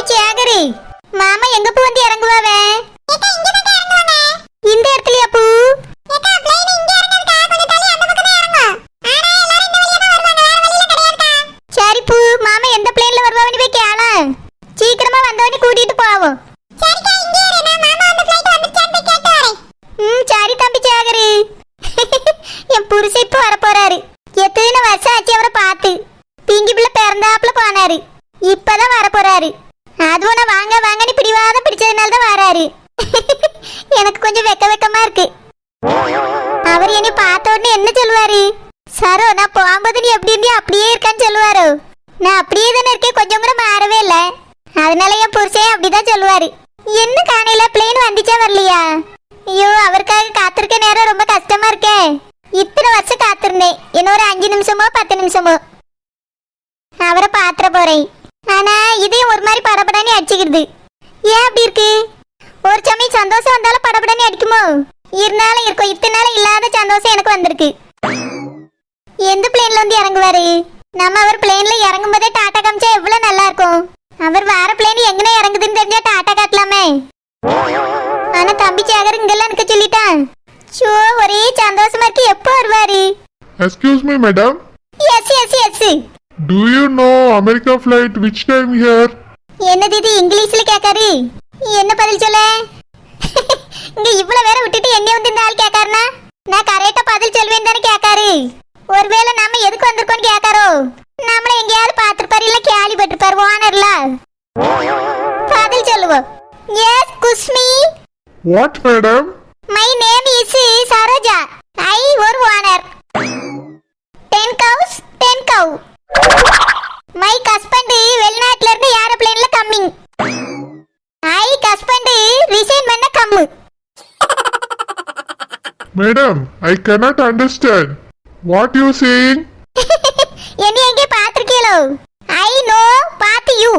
தம்பி சேகரி, மாமா எங்க பூ வந்து இறங்குவாவே? இந்த இடத்துலயா பூ? சரி பூ, மாமா எந்த பிளேன்ல வருவான்னு போய் கேள. சீக்கிரமா வந்தவனே கூட்டிட்டு போவோம். சரி தம்பி சேகரி. என் புருஷன் இப்ப வர போறாரு. எத்தனை வருஷம் ஆச்சு அவரை பார்த்து. பிங்கி பிள்ளை பிறந்தாப்புல போனாரு, இப்பதான் வர போறாரு. அதுவும் நான் வாங்க வாங்கன்னு பிடிவாதம் பிடிச்சதுனால தான் வராரு. எனக்கு கொஞ்சம் வெக்கமா இருக்கு. அவர் என்னை பார்த்த உடனே என்ன சொல்லுவாரு? சரோ, நான் போகும்போது நீ எப்படி இருந்தே அப்படியே இருக்கான்னு சொல்லுவாரோ. நான் அப்படியே தானே இருக்கேன், கொஞ்சம் கூட மாறவே இல்லை. அதனால என் புருஷன் அப்படிதான் சொல்லுவாரு. என்ன காணையில பிளேன் வந்துச்சா வரலையா? ஐயோ, அவருக்காக காத்திருக்க நேரம் ரொம்ப கஷ்டமா இருக்கே. இத்தனை வருஷம் காத்திருந்தேன், இன்னொரு 5 நிமிஷமோ 10 நிமிஷமோ அவரை பாத்திர போறேன். ஆனா இதையும் ஒரு மாதிரி படபடன்னு அடிச்சுக்கிடுது. ஏன் அப்படி இருக்கு? ஒரு சமயம் சந்தோஷம் வந்தாலும் படபடன்னு அடிக்குமோ? இருந்தாலும் இருக்கும், இத்தனை நாள் இல்லாத சந்தோஷம் எனக்கு வந்திருக்கு. எந்த பிளேன்ல வந்து இறங்குவாரு? நம்ம அவர் பிளேன்ல இறங்கும் போதே டாட்டா காமிச்சா எவ்வளவு நல்லா இருக்கும். அவர் வேற பிளேன் எங்கன இறங்குதுன்னு தெரிஞ்சா டாட்டா காட்டலாமே. ஆனா தம்பி சேகர் இங்கெல்லாம் நிக்க சொல்லிட்டான். சோ, ஒரே சந்தோஷமா இருக்கு. எப்போ வருவாரு? Excuse me, madam. Yes. Do you know America flight which time here? என்னது இது இங்கிலீஷ்ல கேக்காரு? என்ன பதில் சொல்ல? இங்க இவ்வளவு வேற விட்டுட்டு என்ன வந்து இந்த ஆள் கேக்காருனா நான் கரெக்டா பதில் சொல்வேன் தானே கேக்காரு. ஒருவேளை நாம எதுக்கு வந்திருக்கோம்னு கேக்காரோ? நம்மள எங்கயாவது பாத்துருப்பாரு, இல்ல கேள்விப்பட்டிருப்பாரு ஓனர்ல. பதில் சொல்லுவோம். எஸ் குஸ்மி. What, madam? My name is Saroja. I ஒரு owner. 10 cows, 10 cow. My husband வெளிநாட்டுல இருந்து ஏரோப்ளேன்ல கம்மிங். I husband ரிசைன் பண்ண come. Madam, I cannot understand. What you saying? என்ன எங்கே பாத்திருக்கீங்களோ? I know பாத்து you.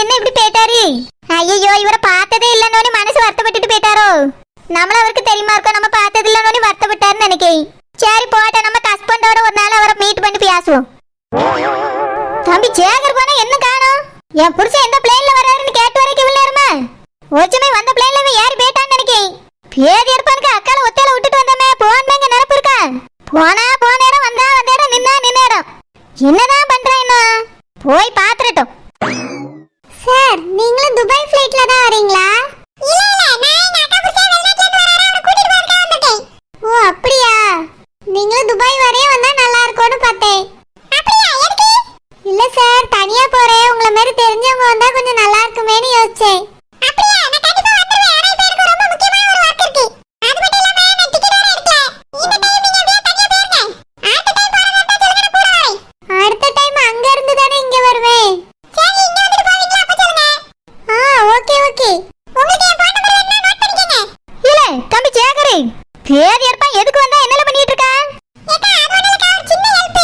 என்ன இப்படி பேட்டாரு? ஐயோ, இவரை பார்த்ததே இல்லைன்னு மனசு வருத்தப்பட்டுட்டு போயிட்டாரோ? நம்மள அவருக்கு தெரியுமா இருக்கோம், நம்ம பார்த்தது இல்லைன்னு வருத்தப்பட்டாருன்னு நினைக்கிறேன். சரி போட்ட, நம்ம ஹஸ்பண்டோட ஒரு நாள் அவரை மீட் பண்ணி பேசுவோம். தம்பி சேகர் போனா என்ன காணோம்? என் புருஷன் எந்த பிளேன்ல வராருன்னு கேட்டு வரைக்கும் நேரமா ஒச்சமே வந்த பிளேன்ல ஏறி போயிட்டான்னு நினைக்கிறேன். பேதி இருப்பானுக்கு அக்கால ஒத்தையில விட்டுட்டு வந்தமே போனேங்க நினைப்பு இருக்கா? போன நேரம் வந்தா வந்த இடம் நின்ன இடம். என்னதான் பண்றேன் இன்னும்? போய் பாத்துறட்டும். சார், நீங்களும் துபாய் ஃளைட்ல தான் வரீங்களா? இல்ல, நான் எங்க அக்கா புருஷன் வெளிநாட்டுல இருந்து வராரு, அவரை கூட்டிட்டு போறதுக்கு வந்திருக்கேன். ஓ அப்படியா? நீங்களும் துபாய் வரைய வந்தா நல்லா இருக்கும்னு பார்த்தேன். அப்படியா? எதுக்கு? இல்ல சார், தனியா போறேன், உங்களை மாதிரி தெரிஞ்சவங்க வந்தா கொஞ்சம் நல்லா இருக்குமேன்னு யோசிச்சேன். அப்படியா? நான் கண்டிப்பா வந்துருவேன். ஆனா இப்ப எனக்கு ரொம்ப முக்கியமான ஒரு வர்க் இருக்கு. அது மட்டும் இல்லாம நான் டிக்கெட் வேற எடுக்கல. இந்த டைம் நீங்க அப்படியே தனியா போயிருங்க. அடுத்த டைம் போறதா இருந்தா சொல்லுங்க, நான் கூட வரேன். அடுத்த டைம் அங்க இருந்து தானே இங்க வருவேன். சரி, இங்க வந்துட்டு போவீங்களா? அப்ப சொல்லுங்க. ஓகே. உங்களுக்கு என் ஃபோன் நம்பர் வேணும்னா நோட் பண்ணிக்கங்க. இல்ல தம்பி சேகரி, பேதி இருப்பா எதுக்கு வந்தா என்னல பண்ணிட்டு இருக்க? ஏக்கா, அது ஒண்ணுலக்கா, ஒரு சின்ன ஹெல்ப்.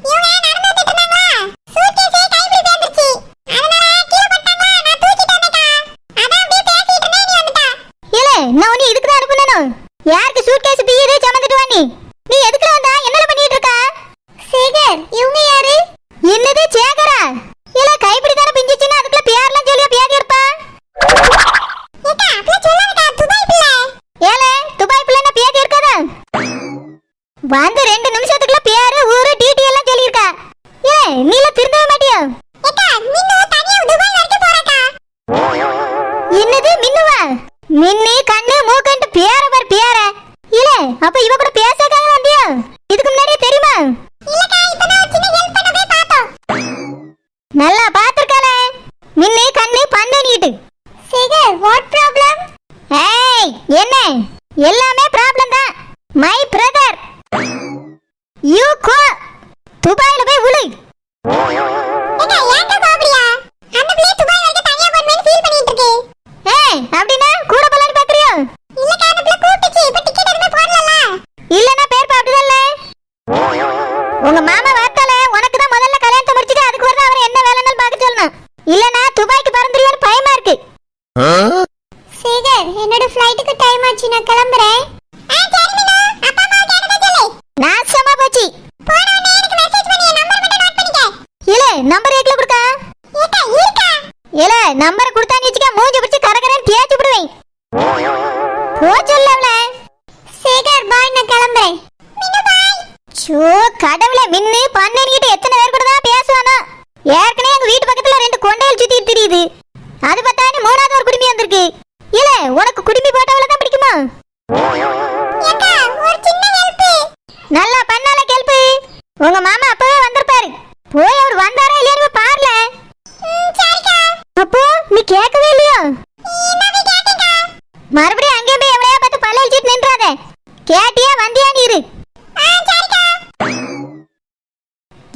இவங்க நடந்து வந்துட்டு இருந்தாங்களா, சூட்கேஸே கைப்பிடி பேந்துருச்சு. அதனால கீழ போட்டாங்களா, நான் தூக்கிட்டு வந்தேக்கா. அதான் அப்படியே பேசிட்டு இருந்தேன், நீ வந்துட்டா. இல்ல, நான் உன்னை இதுக்கு தான் அனுப்புனேன். யாருக்கு சூட்கேஸ் பியதே சுமந்துட்டு வா. நீ எதுக்கு வந்தா என்னல பண்ணிட்டு இருக்க? சேகர், இவங்க யாரு? என்னது சேகரா? இல்ல கைப்பிடி தான பிஞ்சிச்சுன்னா அதுக்குள்ள பேர்லாம் சொல்லியா பேதி இருப்பா? ஏக்கா, அப்பல சொல்லாதக்கா, துபாய் பிள்ளை. ஏலே, துபாய் பிள்ளைனா பேதி இருக்காதா? வந்து 2 நிமிஷத்துக்குள்ள பேரு ஊரு டீட்டெயில் எல்லாம் சொல்லிருக்கா. ஏ, நீல திருந்தவே மாட்டியா? ஏக்கா, மின்னு தனியா துபாய் வரைக்கும் போறக்கா. என்னது மின்னுவா? மின்னி கண்ணு மூக்கன்ட்டு பேர பார் பேர. இல்ல, அப்ப இவ கூட பேசக்காக வந்தியா? இதுக்கு முன்னாடியே தெரியுமா? இல்லக்கா, இப்பதான் ஒரு சின்ன ஹெல்ப் பண்ண போய் பார்த்தோம். நல்லா பாத்துர்க்காலே. மின்னி கண்ணு பண்ண நீட்டு. Sekar, what problem? ஏய், என்ன? எல்லாமே ப்ராப்ளம் தான். மை பிரதர் யூ கோ துபாய்ல போய் உளு. ஏக்கா, ஏன்டா பாப்பியா? அந்த பிளே துபாய் வரைக்கும் தனியா போறேன்னு ஃபீல் பண்ணிட்டு இருக்கு. ஏய், அப்படினா கூட போலான்னு பாக்குறியா? இல்லக்கா, அந்த பிளே கூப்பிட்டுச்சு, இப்ப டிக்கெட் எதுமே போடலல. இல்லனா பேர் பாப்பதல்ல. உங்க மாமா வார்த்தால உனக்கு தான் முதல்ல கல்யாணத்தை முடிச்சிட்டு அதுக்கு வரத அவர் என்ன வேலைன்னு பார்க்க சொல்லணும். இல்லனா துபாய்க்கு பறந்துருவேன்னு பயமா இருக்கு. சேகர், என்னோட ஃளைட்டுக்கு டைம் ஆச்சு, நான் கிளம்பறேன். சரி மீனு, அப்பா அம்மா கேட்டத சொல்லு. நாசமா போச்சு. போன உடனே எனக்கு மெசேஜ் பண்ணி நம்பர் மட்டும் நோட் பண்ணிக்க. இல்ல, நம்பர் ஏக்ல கொடுக்க. ஏக்கா இருக்கா? ஷோ கடவுளே, மின்னு பண்ணேன்கிட்ட எத்தனை பேர் கூட தான் பேசுவானோ. ஏற்கனவே எங்க வீட்டு பக்கத்துல 2 கொண்டைகள் சுத்திட்டு தெரியுது. அது பார்த்தானே 3வது ஒரு குடுமி வந்திருக்கு. இல்ல உனக்கு குடுமி போட்டவள தான் பிடிக்குமா? ஏக்கா ஒரு சின்ன ஹெல்ப். நல்லா பண்ணால ஹெல்ப். உங்க மாமா அப்பவே வந்திருப்பாரு. போய் அவர் வந்தாரா இல்லையான்னு பாருல. சரிக்கா. அப்போ நீ கேட்கவே இல்லையா? மறுபடியும் அங்கே போய் எவளையா பார்த்து பல்ல அடிச்சிட்டு நின்றாதே. கேட்டியா வந்தியான்னு இரு.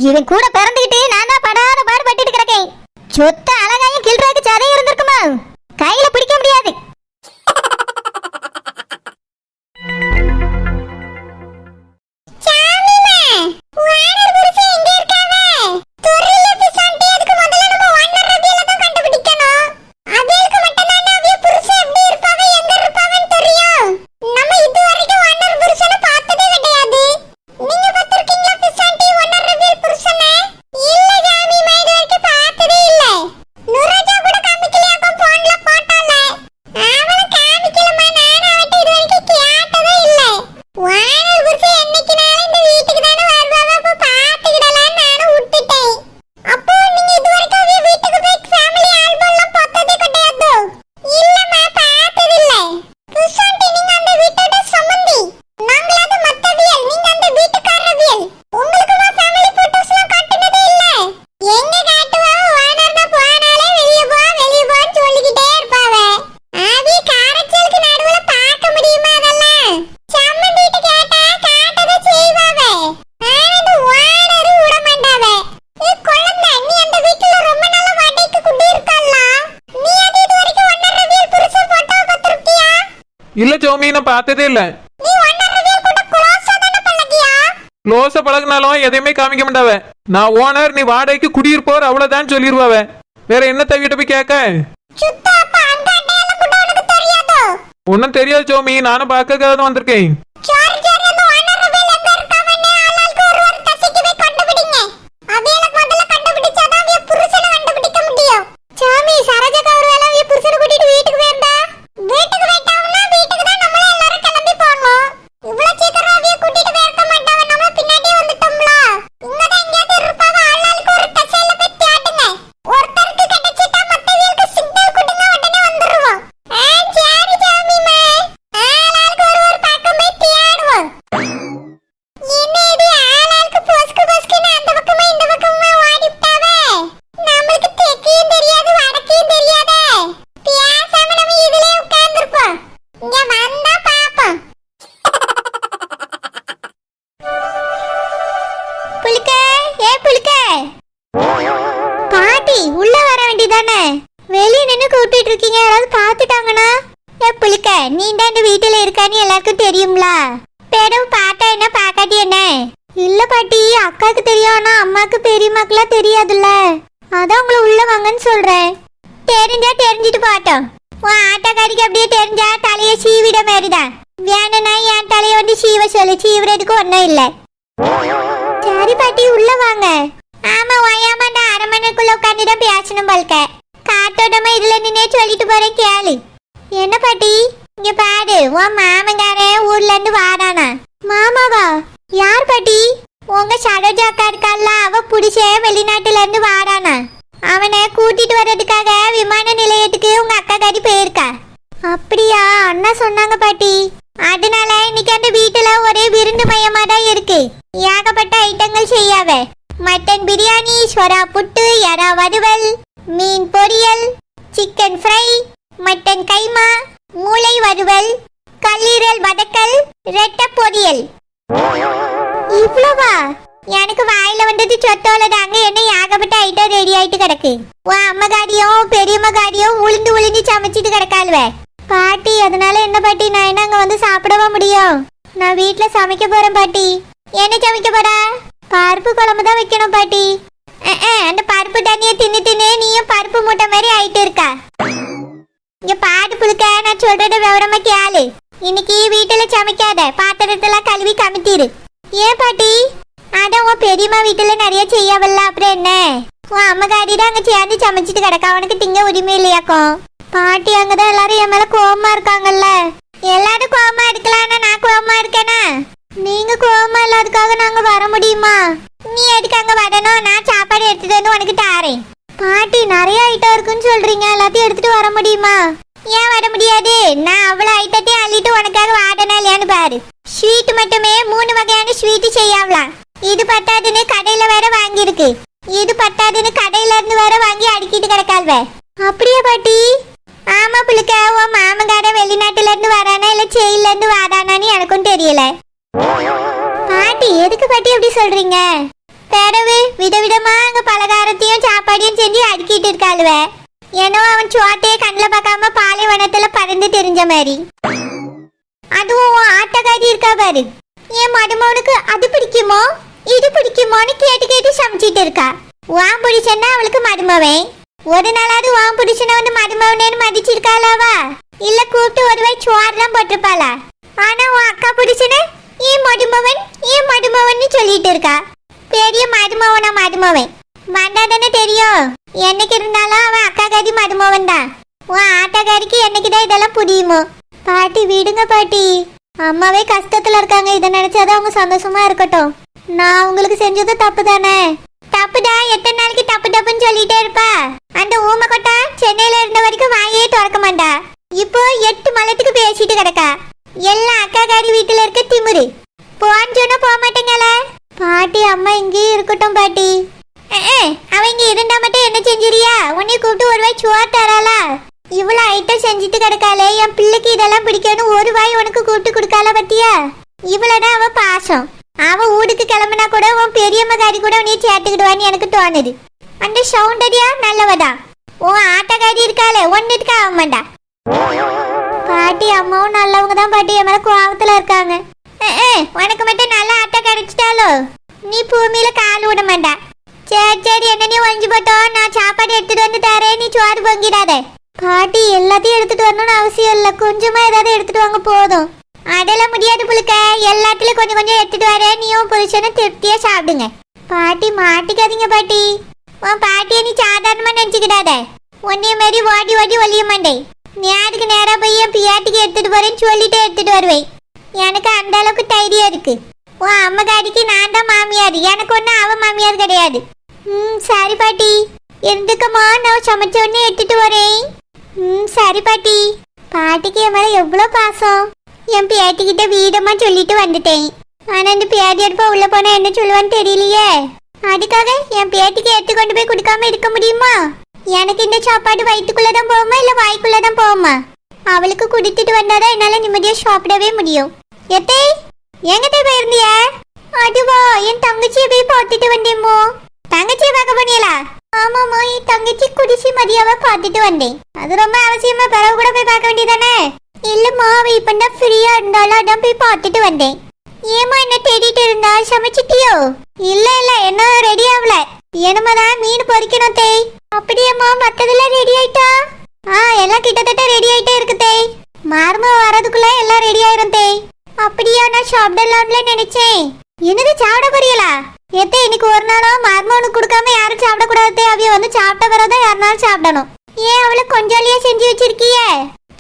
இவன் கூட பிறந்துகிட்டு நான் தான் படாத பாடுபட்டு கிடக்கேன். சொத்த அழகாயும் கிள்றதுக்கு சதையும் இருந்திருக்குமா? கையில பிடிக்க முடியாது. இல்ல சௌமி, நான் பார்த்ததே இல்ல. க்ளோஸா பழகினாலும் எதையுமே காமிக்க மாட்டாவ. நான் ஓனர், நீ வாடகைக்கு குடியிருப்போர் அவ்வளவுதான் சொல்லிருவாவ. வேற என்ன தவிட்ட போய் கேட்க? ஒன்னும் தெரியாது சௌமி, நானும் பார்க்கறதுக்காக தான் வந்திருக்கேன். பாட்டி உள்ள வர வேண்டியதானே? வெளியே நின்று கூப்பிட்டு இருக்கீங்க, யாராவது பார்த்துட்டாங்கன்னா? புளிக்க நீ தான் இந்த வீட்டுல இருக்கான்னு எல்லாருக்கும் தெரியும்ல. பேரும் பார்த்தா என்ன பார்க்காட்டி என்ன? இல்ல பாட்டி, அக்காக்கு தெரியும், ஆனா அம்மாக்கு பெரியம்மாக்கெல்லாம் தெரியாதுல்ல. அதான் உங்களை உள்ள வாங்கன்னு சொல்றேன். தெரிஞ்சா தெரிஞ்சிட்டு பாட்டோம். உன் ஆட்டக்காரிக்கு அப்படியே தெரிஞ்சா தலைய சீவிட மாதிரிதான். வேணும்னா என் தலைய வந்து சீவ சொல்லு, சீவுறதுக்கு ஒன்னும் இல்லை. சரி பாட்டி உள்ள வாங்க. ஆமா ஓயாமாண்டா, அரமனைக்குள்ள உட்காந்துதான் பேசணும் போல்க. காத்தோட்டமா இதுல நின்னே சொல்லிட்டு போறேன் கேளு. என்ன பாட்டி? இங்க பாரு, உன் மாமங்காரன் ஊர்ல இருந்து வாரானா. மாமாவா? யார் பாட்டி? உங்க சரோஜா அக்கா இருக்கால, அவ புடிச்ச வெளிநாட்டுல இருந்து வாரானா. அவனை கூட்டிட்டு வர்றதுக்காக விமான நிலையத்துக்கு உங்க அக்கா காரி போயிருக்கா. அப்படியா? அண்ணா சொன்னாங்க பாட்டி. அதனால இன்னைக்கு அந்த வீட்டுல ஒரே விருந்து மயமா தான் இருக்கு. ஏகப்பட்ட ஐட்டங்கள் செய்யாவ. மட்டன் பிரியாணி, சொரா புட்டு, எறா வறுவல், மீன் பொரியல், சிக்கன் ஃப்ரை, மட்டன் கைமா, மூளை வறுவல், கல்லீரல் வதக்கல், ரெட்டை பொரியல். இவ்வளவா? எனக்கு வாயில வந்தது சொத்தோல தாங்க. என்ன ஏகப்பட்ட ஐட்டம் ரெடி ஆயிட்டு கிடக்கு. உன் அம்மகாரியும் பெரியம்மகாரியும் உளுந்து உளுந்து சமைச்சிட்டு கிடக்காளுவ பாட்டி. அதனால என்ன பாட்டி, நான் என்ன அங்க வந்து சாப்பிடவா முடியும்? நான் வீட்டுல சமைக்க போறேன் பாட்டி. என்ன சமைக்க போற? பருப்பு குழம்பு தான் வைக்கணும் பாட்டி. அந்த பருப்பு தண்ணியை தின்னு தின்னு நீயும் பருப்பு மூட்டை மாதிரி ஆயிட்டு இருக்கா. இங்க பாட்டு புழுக்க, நான் சொல்றத விவரமா கேளு. இன்னைக்கு வீட்டுல சமைக்காத, பாத்திரத்தெல்லாம் கழுவி கமித்திரு. ஏன் பாட்டி? அதான் உன் பெரியம்மா வீட்டுல நிறைய செய்யவல்ல, அப்புறம் என்ன? உன் அம்மகாரி தான் அங்க சேர்ந்து சமைச்சிட்டு கிடக்கா. அவனுக்கு திங்க உரிமை இல்லையாக்கும். பாட்டி அங்கதான் எல்லாரும் என் மேல கோவமா இருக்காங்கல்ல. எல்லாரும் கோவமா இருக்கலாம், நான் கோவமா இருக்கேனா? நீங்க கோவமா இல்லாததுக்காக நாங்க வர முடியுமா? நீ எதுக்கு அங்க வரணும்? நான் சாப்பாடு எடுத்துட்டு வந்து உனக்கு தாரேன். பாட்டி நிறைய ஐட்டம் இருக்குன்னு சொல்றீங்க, எல்லாத்தையும் எடுத்துட்டு வர முடியுமா? ஏன் வர முடியாது? நான் அவ்வளவு ஐட்டத்தையும் அள்ளிட்டு உனக்காக வாடனா இல்லையான்னு பாரு. ஸ்வீட் மட்டுமே 3 வகையான ஸ்வீட் செய்யலாம். இது பத்தாதுன்னு கடையில வேற வாங்கி இருக்கு. இது பத்தாதுன்னு கடையில இருந்து வேற வாங்கி அடுக்கிட்டு கிடக்கால்வ. அப்படியே பாட்டி? ஆமா புளுக்க, உன் மாமங்கார வெளிநாட்டுல இருந்து வரானா இல்ல செயல இருந்து வாரானான்னு எனக்கும் தெரியல. பாட்டி எதுக்கு பாட்டி அப்படி சொல்றீங்க? பிறவு விதவிதமா அங்க பலகாரத்தையும் சாப்பாடையும் செஞ்சு அடுக்கிட்டு இருக்காளுவ. ஏன்னோ அவன் சோட்டையே கண்ணில் பார்க்காம பாலைவனத்துல பறந்து தெரிஞ்ச மாதிரி. அதுவும் ஆட்டக்காரி இருக்கா பாரு, என் மருமவனுக்கு அது பிடிக்குமோ இது பிடிக்குமோன்னு கேட்டு கேட்டு சமைச்சிட்டு இருக்கா. வான் பிடிச்சன்னா அவளுக்கு மருமவன். ஒரு நாளாவது வான் பிடிச்சன வந்து மருமவனேன்னு மதிச்சிருக்காளாவா? இல்ல கூப்பிட்டு ஒரு வாய் சோறுலாம் போட்டிருப்பாளா? ஆனா உன் அக்கா பிடிச்சன ஏன் மருமவன் சொல்லிட்டு இருக்கா. பெரிய மருமவன் வந்தாதானே தெரியும். என்னைக்கு இருந்தாலும் அவன் அக்கா காரி மருமவன் தான். உன் ஆட்டக்காரிக்கு என்னைக்குதான் இதெல்லாம் புரியுமோ? பாட்டி விடுங்க பாட்டி, அம்மாவே கஷ்டத்துல இருக்காங்க. இதை நினைச்சாதான் அவங்க சந்தோஷமா இருக்கட்டும். நான் உங்களுக்கு செஞ்சது தப்பு தானே? தப்புடா, எத்தனை நாளைக்கு தப்புன்னு சொல்லிட்டே இருப்பா? அந்த ஊமை கொட்டா சென்னையில இருந்த வரைக்கும் வாயே திறக்க மாட்டா. இப்போ 8 மலத்துக்கு பேசிட்டு கிடக்கா. எல்லாம் அக்கா காரி வீட்டுல இருக்க திமிரு. போன்னு சொன்னா போக மாட்டேங்கல. பாட்டி அம்மா இங்கேயே இருக்கட்டும் பாட்டி. அவ இங்க இருந்தா மட்டும் என்ன செஞ்சிரியா? உன்னை கூப்பிட்டு ஒரு வாய் சோறு தராளா? இவ்வளவு ஐட்டம் செஞ்சுட்டு கிடக்காளே, என் பிள்ளைக்கு இதெல்லாம் பிடிக்கணும் ஒரு வாய் உனக்கு கூப்பிட்டு கொடுக்கால பத்தியா? இவ்வளவுதான் அவ பாசம். அவ ஊருக்கு கிளம்புனா கூட உன் பெரியம்மா காரி கூட உன்னைய சேர்த்துக்கிடுவான்னு எனக்கு தோணுது. அந்த சவுண்டரியா நல்லவதா. உன் ஆட்டக்காரி இருக்காளே ஒன்னுக்கு ஆக மாட்டா. பாட்டி அம்மாவும் நல்லவங்க தான் பாட்டி, என் மேல கோவத்துல இருக்காங்க. உனக்கு மட்டும் நல்ல ஆட்டை கிடைச்சிட்டாலோ நீ பூமியில கால் விட மாட்டா. சரி என்ன நீ ஒழிஞ்சு போட்டோம், நான் சாப்பாடு எடுத்துட்டு வந்து தரேன், நீ சோறு பொங்கிடாத. பாட்டி எல்லாத்தையும் எடுத்துட்டு வரணும்னு அவசியம் இல்லை, கொஞ்சமா ஏதாவது எடுத்துட்டு வாங்க போதும். அதெல்லாம் முடியாது புளுக்க, எல்லாத்துலயும் கொஞ்சம் கொஞ்சம் எடுத்துட்டு வரேன். நீயும் புருஷனும் திருப்தியா சாப்பிடுங்க. பாட்டி மாட்டிக்காதீங்க பாட்டி. உன் பாட்டியை நீ சாதாரணமா நினைச்சுக்கிடாத. உன்னைய மாதிரி ஓடி ஒழிய மாட்டேன். நேருக்கு நேரா போய் என் பியாட்டிக்கு எடுத்துட்டு போறேன்னு சொல்லிட்டு எடுத்துட்டு வருவேன். எனக்கு அந்த அளவுக்கு தைரியம் இருக்கு. உன் அம்மா காரிக்கு நான் தான் மாமியார், எனக்கு ஒண்ணு அவ மாமியார் கிடையாது. சரி பாட்டி, இருந்துக்கம்மா, நான் சமைச்ச உடனே எடுத்துட்டு வரேன். சரி பாட்டி. பாட்டிக்கு என் மேல எவ்வளவு பாசம். என் பேட்டிக்கிட்ட வீடமா சொல்லிட்டு வந்துட்டேன். ஆனா இந்த பேட்டி எடுப்பா உள்ள போனா என்ன சொல்லுவான்னு தெரியலையே. அதுக்காக என் பேட்டிக்கு எடுத்து கொண்டு போய் கொடுக்காம இருக்க முடியுமா? எனக்கு இந்த சாப்பாடு வயிற்றுக்குள்ளதான் போகுமா இல்ல வாய்க்குள்ளதான் போகுமா? அவளுக்கு குடித்துட்டு வந்தாதான் என்னால நிம்மதியா சாப்பிடவே முடியும். எத்தே எங்கத்தே போயிருந்திய? அதுவா, என் தங்கச்சியை போய் பார்த்துட்டு வந்தேமோ. தங்கச்சியை பார்க்க போனியலா? ஆமாமா, என் தங்கச்சி குடிசி மதியாவ பார்த்துட்டு வந்தேன். அது ரொம்ப அவசியமா பிறகு கூட போய் பார்க்க வேண்டியதானே? இல்லம்மா, அவ இப்பதான் ஃப்ரீயா இருந்தாலும் அதான் போய் பார்த்துட்டு வந்தேன். ஏமா என்ன தேடிட்டு இருந்தா? சமைச்சிட்டியோ? இல்ல என்ன ரெடி ஆகல. என்னமாதான் மீன் பொரிக்கணும் தே. அப்படியேம்மா, மத்ததெல்லாம் ரெடி ஆயிட்டா? எல்லாம் கிட்டத்தட்ட ரெடி ஆயிட்டே இருக்கு தே. மார்மா வரதுக்குள்ள எல்லாம் ரெடி ஆயிரும் தே. அப்படியா, நான் சாப்பிடலாம்ல நினைச்சேன். என்னது சாப்பிட போறீங்களா? எத்தே இன்னைக்கு ஒரு நாளும் மர்மவனுக்கு கொடுக்காம யாரும் சாப்பிடக்கூடாது. அவைய வந்து சாப்பிட்ட பிறகுதான் யாருனாலும் சாப்பிடணும். ஏன் அவளுக்கு கொஞ்சாலியா செஞ்சு வச்சிருக்கியே?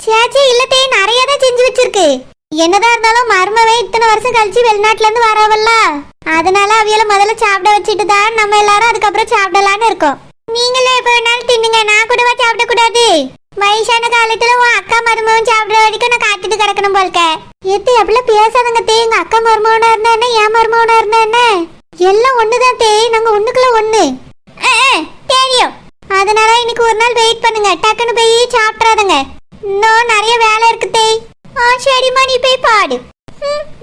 சேச்சே இல்லத்தே, நிறைய தான் செஞ்சு வச்சிருக்கு. என்னதான் இருந்தாலும் மர்மவே இத்தனை வருஷம் கழிச்சு வெளிநாட்டுல இருந்து வரவல்ல, அதனால அவையில முதல்ல சாப்பிட வச்சுட்டு தான் நம்ம எல்லாரும் அதுக்கப்புறம் சாப்பிடலான்னு இருக்கோம். நீங்களே எப்ப வேணாலும் தின்னுங்க, நான் கூடவா சாப்பிட கூடாது? வயசான காலத்துல உன் அக்கா மருமகன் சாப்பிடுற வரைக்கும் நான் காத்துட்டு கிடக்கணும் போல்க. எத்து அப்படிலாம் பேசாதங்க தே. எங்க அக்கா மருமகனா இருந்தா என்ன, என் மருமகனா இருந்தா என்ன, எல்லாம் ஒண்ணுதான் தே. நாங்க ஒண்ணுக்குள்ள ஒண்ணு தெரியும். அதனால இன்னைக்கு ஒரு நாள் வெயிட் பண்ணுங்க, டக்குன்னு போய் சாப்பிட்றாதுங்க. இன்னும் நிறைய வேலை இருக்கு தே. சரிம்மா, நீ போய் பாடு.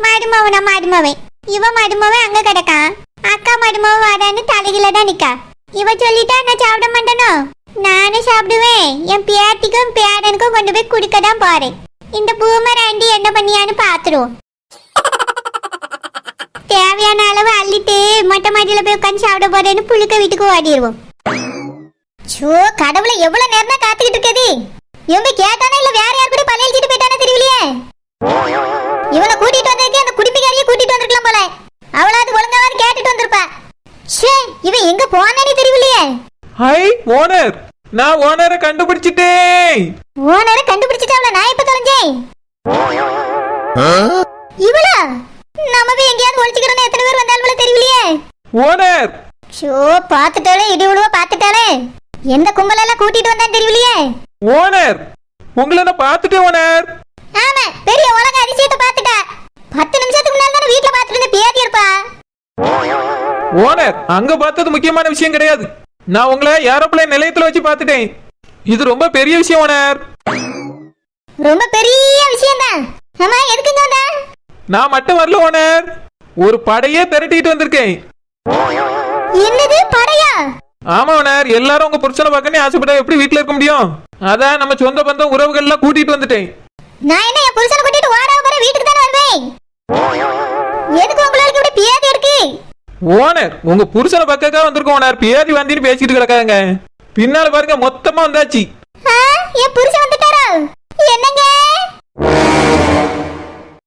மருமவன் இவன் மருமவன் அங்க கிடக்கான். அக்கா மருமவன் வரான்னு தலையில தான் நிக்கா. இவ சொல்லிட்டா நான் சாப்பிட மாட்டேனோ? நானும் சாப்பிடுவேன். என் பேட்டிக்கும் பேடனுக்கும் கொண்டு போய் குடிக்க தான் போறேன். இந்த பூமர் ஆண்டி என்ன பண்ணியான்னு பாத்துருவோம். தேவையான அளவு அள்ளிட்டு மொட்டை மாடியில போய் உட்காந்து சாப்பிட போறேன்னு புழுக்க வீட்டுக்கு ஓடிடுவோம். கடவுளை, எவ்வளவு நேரம் தான் காத்துக்கிட்டு இருக்குது. இவங்க கேட்டானே இல்ல வேற யார் கூட பழையிட்டு போயிட்டானே தெரியலையே. இவனை கூட்டிட்டு வந்ததுக்கு அந்த குடிப்பிக்காரியை கூட்டிட்டு வந்திருக்கலாம் போல. அவளாவது ஒழுங்காவது கேட்டுட்டு வந்திருப்பா. இவன் எங்க போனானே தெரியலையே. ஹை ஓனர், நான் ஓனரை கண்டுபிடிச்சிட்டேன். ஓனரை கண்டுபிடிச்சிட்டாவல? நான் இப்ப தொலைஞ்சேன். இவளா? நம்ம போய் எங்கேயாவது ஒளிச்சுக்கிறோன்னு எத்தனை பேர் வந்தாலும் தெரியலையே. ஓனர் ஷோ பாத்துட்டாலே இடி விழுவ பாத்துட்டாலே எந்த கும்பலெல்லாம் கூட்டிட்டு வந்தான்னு தெரியலையே. ஓனர் உங்களை நான் பார்த்துட்டேன் ஓனர். ஆமா பெரிய உலக அதிசயத்தை பாத்துட்டா. 10 நிமிஷத்துக்கு முன்னால தானே வீட்டுல பாத்துட்டு இருந்த பேதி இருப்பா. ஓனர் அங்க பார்த்தது முக்கியமான விஷயம் கிடையாது. நான் உங்களை ஏரோப்ளேன் நிலையத்துல வச்சு பார்த்துட்டேன். இது ரொம்ப பெரிய விஷயம் ஓனர். ரொம்ப பெரிய விஷயம் தான். ஆமா எதுக்கு இங்க வந்த? நான் மட்டும் வரல ஓனர், ஒரு படையே திரட்டிட்டு வந்திருக்கேன். என்னது படையா? ஆமா ஓனர், எல்லாரும் உங்க புருஷனை பார்க்கணும் ஆசைப்பட்டா எப்படி வீட்டுல இருக்க முடியும்? அதான் நம்ம சொந்த பந்தம் உறவுகள் எல்லாம் கூட்டிட்டு வந்துட்டேன். நான் என்ன என் புருஷனை கூட்டிட்டு ஓடாம போற வீட்டுக்கு தானே வருவேன். எதுக்கு உங்களுக்கு இப்படி பேதி இருக்கு? ஓனர் உங்க புருஷனை பக்கக்கா வந்திருக்கோம் ஓனர். பியாதி வந்தின்னு பேசிட்டு கிடக்காங்க. பின்னால பாருங்க மொத்தமா வந்தாச்சு. என் புருஷன் வந்து